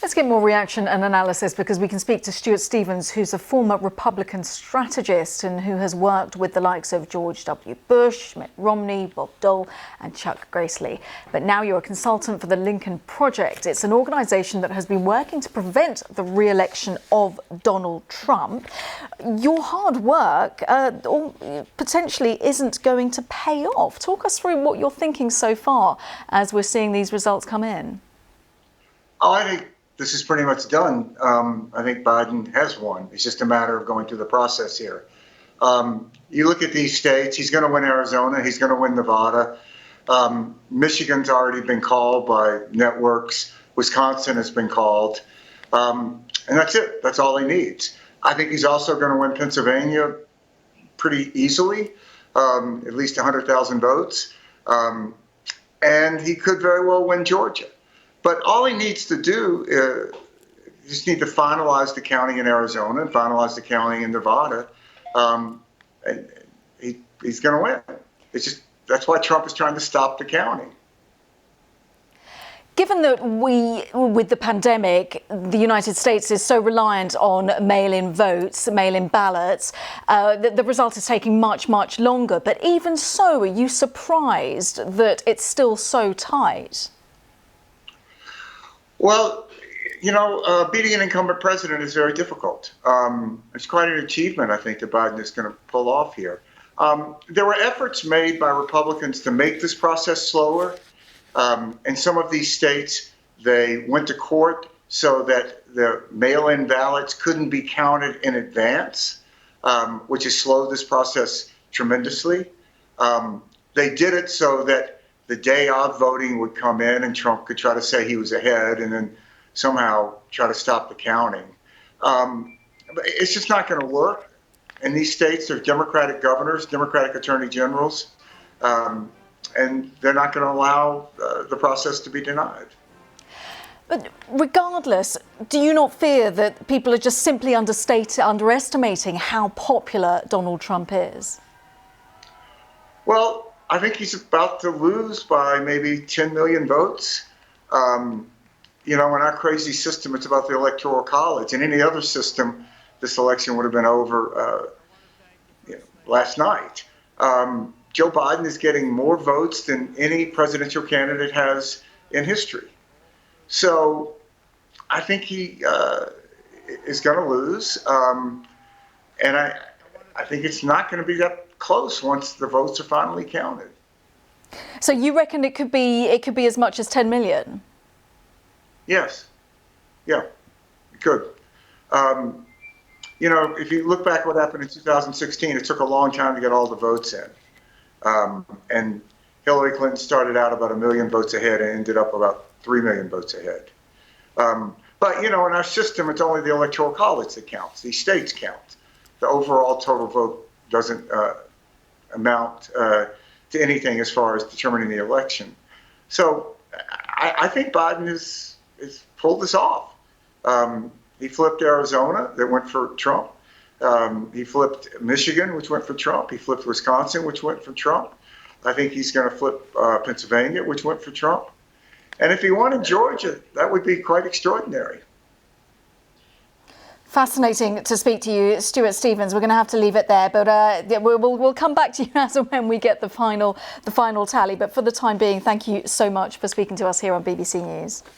Let's get more reaction and analysis because we can speak to Stuart Stevens, who's a former Republican strategist and who has worked with the likes of George W. Bush, Mitt Romney, Bob Dole and Chuck Grassley. But now you're a consultant for the Lincoln Project. It's an organisation that has been working to prevent the re-election of Donald Trump. Your hard work potentially isn't going to pay off. Talk us through what you're thinking so far as we're seeing these results come in. Oh, I think this is pretty much done. I think Biden has won. It's just a matter of going through the process here. You look at these states, he's going to win Arizona, he's going to win Nevada. Michigan's already been called by networks. Wisconsin has been called. And that's it. That's all he needs. I think he's also going to win Pennsylvania pretty easily, at least 100,000 votes. And he could very well win Georgia. But all he needs to do is just need to finalize the counting in Arizona and finalize the counting in Nevada, and he's going to win. It's just that's why Trump is trying to stop the counting. Given that with the pandemic, the United States is so reliant on mail-in votes, mail-in ballots, the result is taking much, much longer. But even so, are you surprised that it's still so tight? Well, beating an incumbent president is very difficult. It's quite an achievement, I think, that Biden is going to pull off here. There were efforts made by Republicans to make this process slower. In some of these states, they went to court so that the mail-in ballots couldn't be counted in advance, which has slowed this process tremendously. They did it so that the day of voting would come in and Trump could try to say he was ahead and then somehow try to stop the counting. But it's just not going to work. In these states, there's Democratic governors, Democratic attorney generals, and they're not going to allow the process to be denied. But regardless, do you not fear that people are just simply underestimating how popular Donald Trump is? Well, I think he's about to lose by maybe 10 million votes. In our crazy system, it's about the Electoral College. In any other system, this election would have been over last night. Joe Biden is getting more votes than any presidential candidate has in history. So I think he is going to lose. And I think it's not going to be that close once the votes are finally counted. So you reckon it could be as much as 10 million? Yes. Yeah, it could. If you look back what happened in 2016, it took a long time to get all the votes in. And Hillary Clinton started out about 1 million votes ahead and ended up about 3 million votes ahead. But, in our system, it's only the Electoral College that counts. These states count. The overall total vote doesn't amount to anything as far as determining the election. So I think Biden has pulled this off. He flipped Arizona, that went for Trump. He flipped Michigan, which went for Trump. He flipped Wisconsin, which went for Trump. I think he's going to flip Pennsylvania, which went for Trump. And if he won in Georgia, that would be quite extraordinary. Fascinating to speak to you, Stuart Stevens. We're going to have to leave it there, but we'll come back to you as and when we get the final tally. But for the time being, thank you so much for speaking to us here on BBC News.